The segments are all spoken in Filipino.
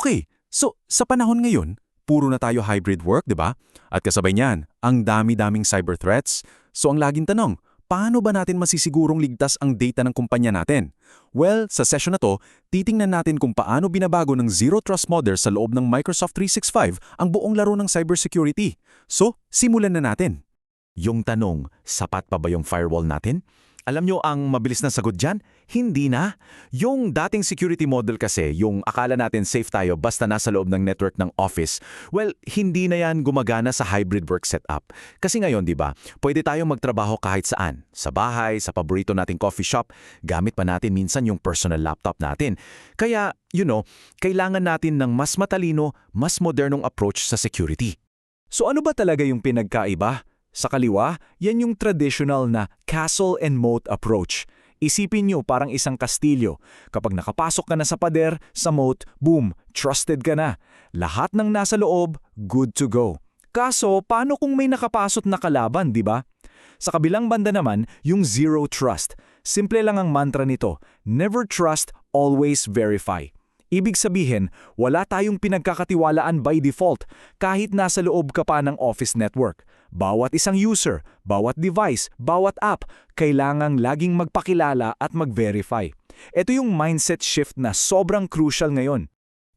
Okay, so sa panahon ngayon, puro na tayo hybrid work, di ba? At kasabay niyan, ang dami-daming cyber threats. So ang laging tanong, paano ba natin masisigurong ligtas ang data ng kumpanya natin? Well, sa session na to, titingnan natin kung paano binabago ng Zero Trust model sa loob ng Microsoft 365 ang buong laro ng cybersecurity. So, simulan na natin. Yung tanong, sapat pa ba yung firewall natin? Alam nyo ang mabilis na sagot dyan? Hindi na. Yung dating security model kasi, yung akala natin safe tayo basta nasa loob ng network ng office, well, hindi na yan gumagana sa hybrid work setup. Kasi ngayon, di ba, pwede tayong magtrabaho kahit saan. Sa bahay, sa paborito nating coffee shop, gamit pa natin minsan yung personal laptop natin. Kaya, kailangan natin ng mas matalino, mas modernong approach sa security. So ano ba talaga yung pinagkaiba? Sa kaliwa, yan yung traditional na castle and moat approach. Isipin nyo parang isang kastilyo. Kapag nakapasok ka na sa pader, sa moat, boom, trusted ka na. Lahat ng nasa loob, good to go. Kaso, paano kung may nakapasok na kalaban, di ba? Sa kabilang banda naman, yung zero trust. Simple lang ang mantra nito, never trust, always verify. Ibig sabihin, wala tayong pinagkakatiwalaan by default kahit nasa loob ka pa ng office network. Bawat isang user, bawat device, bawat app, kailangang laging magpakilala at mag-verify. Ito yung mindset shift na sobrang crucial ngayon.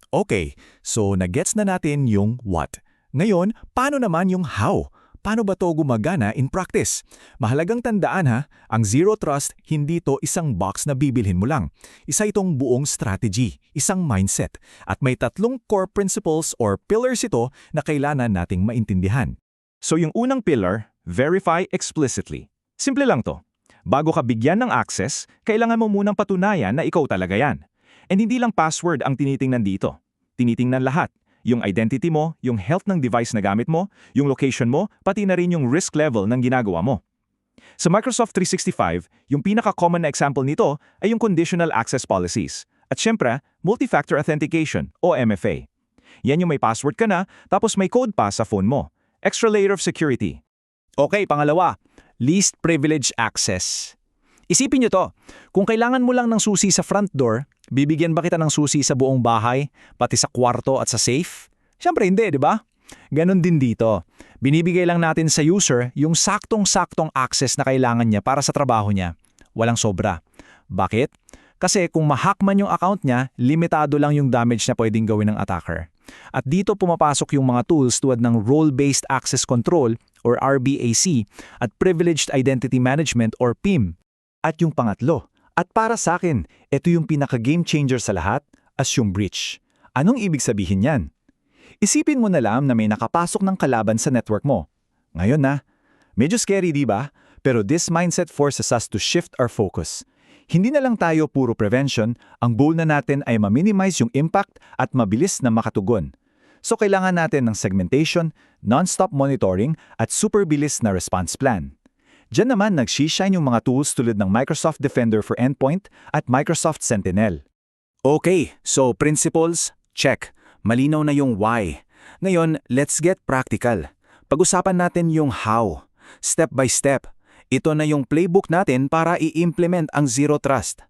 Okay, so nagets na natin yung what. Ngayon, paano naman yung how? Paano ba to gumagana in practice? Mahalagang tandaan ha, ang Zero Trust hindi to isang box na bibilhin mo lang. Isa itong buong strategy, isang mindset, at may 3 core principles or pillars ito na kailangan nating maintindihan. So yung unang pillar, verify explicitly. Simple lang to. Bago ka bigyan ng access, kailangan mo munang patunayan na ikaw talaga yan. And hindi lang password ang tinitingnan dito. Tinitingnan lahat. Yung identity mo, yung health ng device na gamit mo, yung location mo, pati na rin yung risk level ng ginagawa mo. Sa Microsoft 365, yung pinaka-common na example nito ay yung Conditional Access Policies. At syempre, Multi-Factor Authentication o MFA. Yan yung may password ka na, tapos may code pa sa phone mo. Extra layer of security. Okay, pangalawa, least privilege access. Isipin nyo to, kung kailangan mo lang ng susi sa front door, bibigyan ba kita ng susi sa buong bahay, pati sa kwarto at sa safe? Siyempre hindi, di ba? Ganon din dito. Binibigay lang natin sa user yung saktong-saktong access na kailangan niya para sa trabaho niya. Walang sobra. Bakit? Kasi kung ma-hack man yung account niya, limitado lang yung damage na pwedeng gawin ng attacker. At dito pumapasok yung mga tools tulad ng Role-Based Access Control or RBAC at Privileged Identity Management or PIM. At yung pangatlo, at para sa akin, ito yung pinaka-game changer sa lahat, assume breach. Anong ibig sabihin yan? Isipin mo na lang na may nakapasok ng kalaban sa network mo. Ngayon na, medyo scary di ba? Pero this mindset forces us to shift our focus. Hindi na lang tayo puro prevention, ang goal na natin ay ma-minimize yung impact at mabilis na makatugon. So kailangan natin ng segmentation, non-stop monitoring at super bilis na response plan. Diyan naman nag-shine yung mga tools tulad ng Microsoft Defender for Endpoint at Microsoft Sentinel. Okay, so principles, check. Malinaw na yung why. Ngayon, let's get practical. Pag-usapan natin yung how. Step by step. Ito na yung playbook natin para i-implement ang Zero Trust.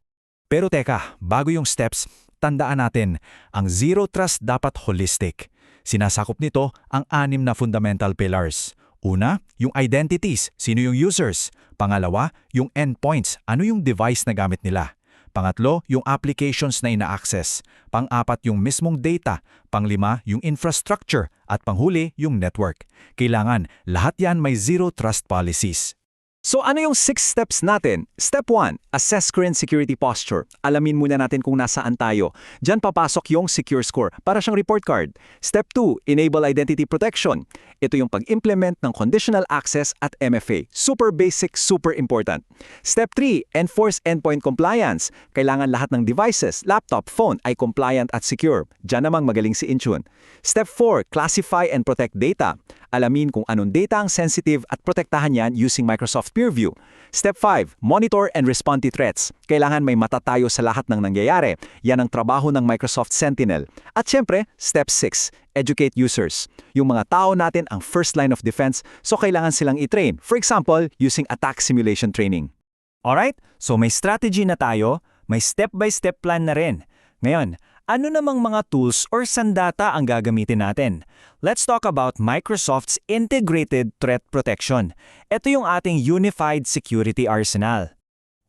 Pero teka, bago yung steps, tandaan natin, ang Zero Trust dapat holistic. Sinasakop nito ang 6 na fundamental pillars. Una, yung identities, sino yung users. Pangalawa, yung endpoints, ano yung device na gamit nila. Pangatlo, yung applications na ina-access. Pang-apat, yung mismong data. Panglima, yung infrastructure. At panghuli, yung network. Kailangan, lahat yan may zero trust policies. So ano yung 6 steps natin? Step 1, assess current security posture. Alamin muna natin kung nasaan tayo. Diyan papasok yung secure score, para siyang report card. Step 2, enable identity protection. Ito yung pag-implement ng conditional access at MFA. Super basic, super important. Step 3, enforce endpoint compliance. Kailangan lahat ng devices, laptop, phone ay compliant at secure. Diyan namang magaling si Intune. Step 4, classify and protect data. Alamin kung anong data ang sensitive at protektahan yan using Microsoft PeerView. Step 5, monitor and respond to threats. Kailangan may mata tayo sa lahat ng nangyayari. Yan ang trabaho ng Microsoft Sentinel. At syempre, Step 6, educate users. Yung mga tao natin ang first line of defense, so kailangan silang i-train. For example, using attack simulation training. Alright, so may strategy na tayo, may step-by-step plan na rin. Ngayon, Ano namang mga tools or sandata ang gagamitin natin? Let's talk about Microsoft's Integrated Threat Protection. Ito yung ating Unified Security Arsenal.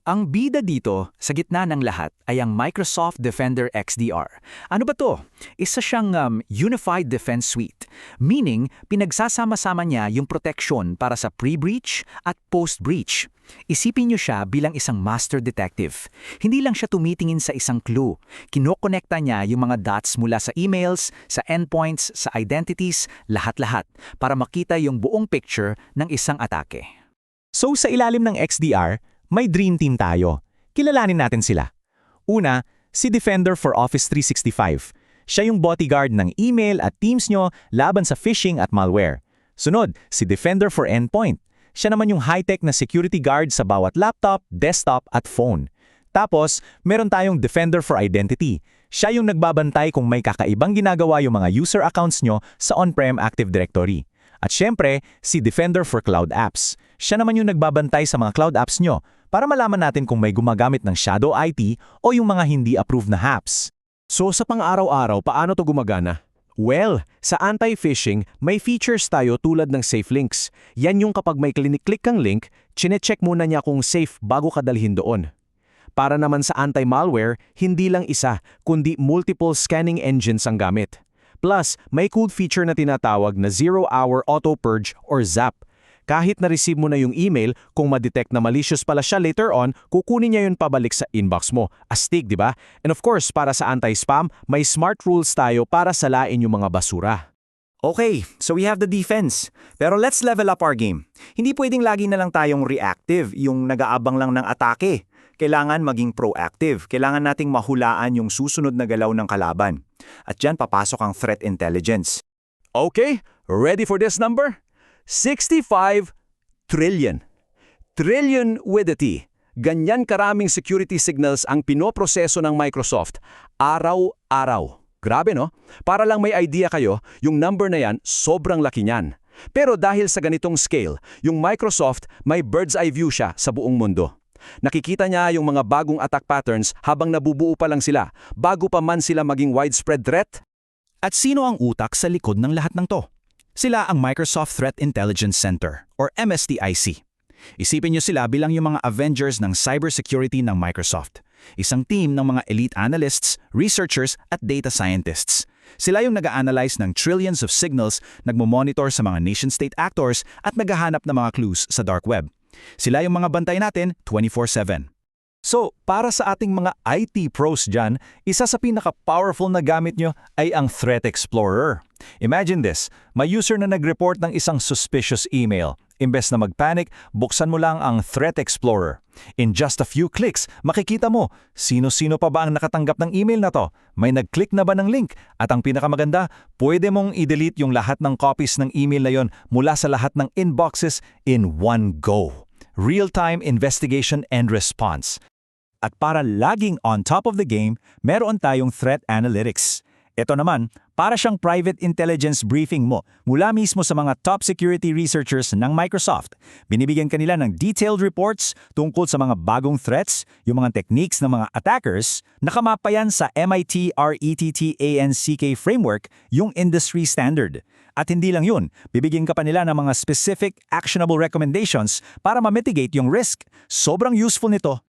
Ang bida dito, sa gitna ng lahat, ay ang Microsoft Defender XDR. Ano ba to? Isa siyang Unified Defense Suite. Meaning, pinagsasama-sama niya yung protection para sa pre-breach at post-breach. Isipin niyo siya bilang isang master detective. Hindi lang siya tumitingin sa isang clue. Kinokonekta niya yung mga dots mula sa emails, sa endpoints, sa identities, lahat-lahat, para makita yung buong picture ng isang atake. So sa ilalim ng XDR, may dream team tayo. Kilalanin natin sila. Una, si Defender for Office 365. Siya yung bodyguard ng email at Teams nyo laban sa phishing at malware. Sunod, si Defender for Endpoint. Siya naman yung high-tech na security guard sa bawat laptop, desktop at phone. Tapos, meron tayong Defender for Identity. Siya yung nagbabantay kung may kakaibang ginagawa yung mga user accounts nyo sa on-prem Active Directory. At syempre, si Defender for Cloud Apps. Siya naman yung nagbabantay sa mga cloud apps nyo para malaman natin kung may gumagamit ng shadow IT o yung mga hindi approved na apps. So sa pang-araw-araw, paano to gumagana? Well, sa anti-phishing, may features tayo tulad ng safe links. Yan yung kapag may click kang link, chinecheck muna niya kung safe bago ka dalhin doon. Para naman sa anti-malware, hindi lang isa, kundi multiple scanning engines ang gamit. Plus, may cool feature na tinatawag na Zero-Hour Auto-Purge or ZAP. Kahit na-receive mo na yung email, kung ma-detect na malicious pala siya later on, kukunin niya yun pabalik sa inbox mo. Astig, di ba? And of course, para sa anti-spam, may smart rules tayo para salain yung mga basura. Okay, so we have the defense. Pero let's level up our game. Hindi pwedeng lagi na lang tayong reactive, yung nag-aabang lang ng atake. Kailangan maging proactive. Kailangan nating mahulaan yung susunod na galaw ng kalaban. At dyan papasok ang threat intelligence. Okay, ready for this number? 65 trillion. Trillion with a T. Ganyan karaming security signals ang pinoproseso ng Microsoft. Araw-araw. Grabe no? Para lang may idea kayo, yung number na yan, sobrang laki niyan. Pero dahil sa ganitong scale, yung Microsoft may bird's eye view siya sa buong mundo. Nakikita niya yung mga bagong attack patterns habang nabubuo pa lang sila, bago pa man sila maging widespread threat. At sino ang utak sa likod ng lahat ng to? Sila ang Microsoft Threat Intelligence Center or MSTIC. Isipin niyo sila bilang yung mga Avengers ng cybersecurity ng Microsoft. Isang team ng mga elite analysts, researchers at data scientists. Sila yung nag-a-analyze ng trillions of signals, nagmo-monitor sa mga nation-state actors at naghahanap ng mga clues sa dark web. Sila yung mga bantay natin 24/7. So, para sa ating mga IT pros dyan, isa sa pinaka-powerful na gamit nyo ay ang Threat Explorer. Imagine this, may user na nag-report ng isang suspicious email. Imbes na mag-panic, buksan mo lang ang Threat Explorer. In just a few clicks, makikita mo, sino-sino pa ba ang nakatanggap ng email na to? May nag-click na ba ng link? At ang pinakamaganda, pwede mong i-delete yung lahat ng copies ng email na yon mula sa lahat ng inboxes in one go. Real-time investigation and response. At para laging on top of the game, meron tayong Threat Analytics. Ito naman, para siyang private intelligence briefing mo mula mismo sa mga top security researchers ng Microsoft. Binibigyan kanila ng detailed reports tungkol sa mga bagong threats, yung mga techniques ng mga attackers, nakamapa yan sa MIT RETTANCK framework, yung industry standard. At hindi lang yun, bibigyan ka pa nila ng mga specific actionable recommendations para ma-mitigate yung risk. Sobrang useful nito.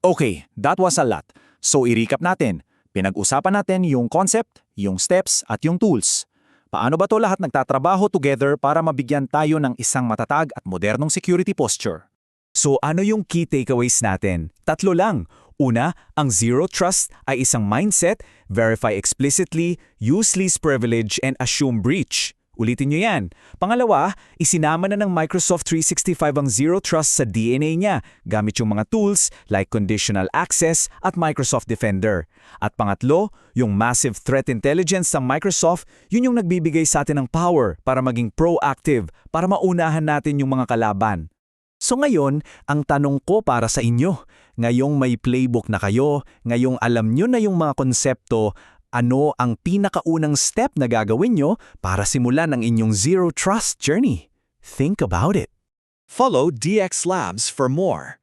Okay, that was a lot. So i-recap natin. Pinag-usapan natin yung concept, yung steps at yung tools. Paano ba to lahat nagtatrabaho together para mabigyan tayo ng isang matatag at modernong security posture? So ano yung key takeaways natin? 3 lang. Una, ang Zero Trust ay isang mindset, verify explicitly, use least privilege and assume breach. Ulitin nyo yan. Pangalawa, isinama na ng Microsoft 365 ang Zero Trust sa DNA niya gamit yung mga tools like Conditional Access at Microsoft Defender. At pangatlo, yung Massive Threat Intelligence ng Microsoft, yun yung nagbibigay sa atin ng power para maging proactive, para maunahan natin yung mga kalaban. So ngayon, ang tanong ko para sa inyo, ngayong may playbook na kayo, ngayong alam nyo na yung mga konsepto, ano ang pinakaunang step na gagawin nyo para simulan ang inyong Zero Trust journey? Think about it. Follow DX Labs for more.